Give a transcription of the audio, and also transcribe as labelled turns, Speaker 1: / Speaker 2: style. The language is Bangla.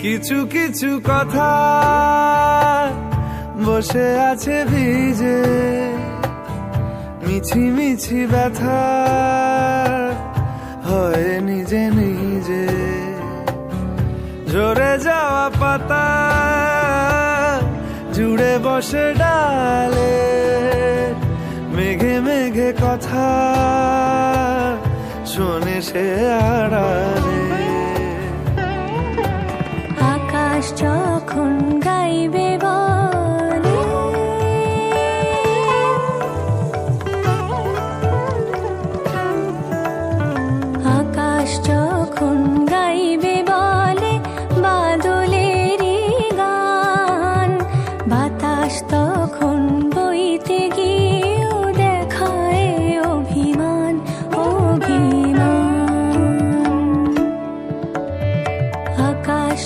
Speaker 1: কিছু কিছু কথা বসে আছে ভিজে, মিছি মিছি ব্যথা হয় নিজে নিজে। ঝরে যাওয়া পাতা জুড়ে বসে ডালে, মেঘে মেঘে কথা শোনে সে আড়ালে।
Speaker 2: আকাশ যখন গাইবে বলে, আকাশ যখন গাইবে বলে বাদলেরই গান, বাতাস তখন বইতে গিয়েও দেখায় অভিমান অভিমান। আকাশ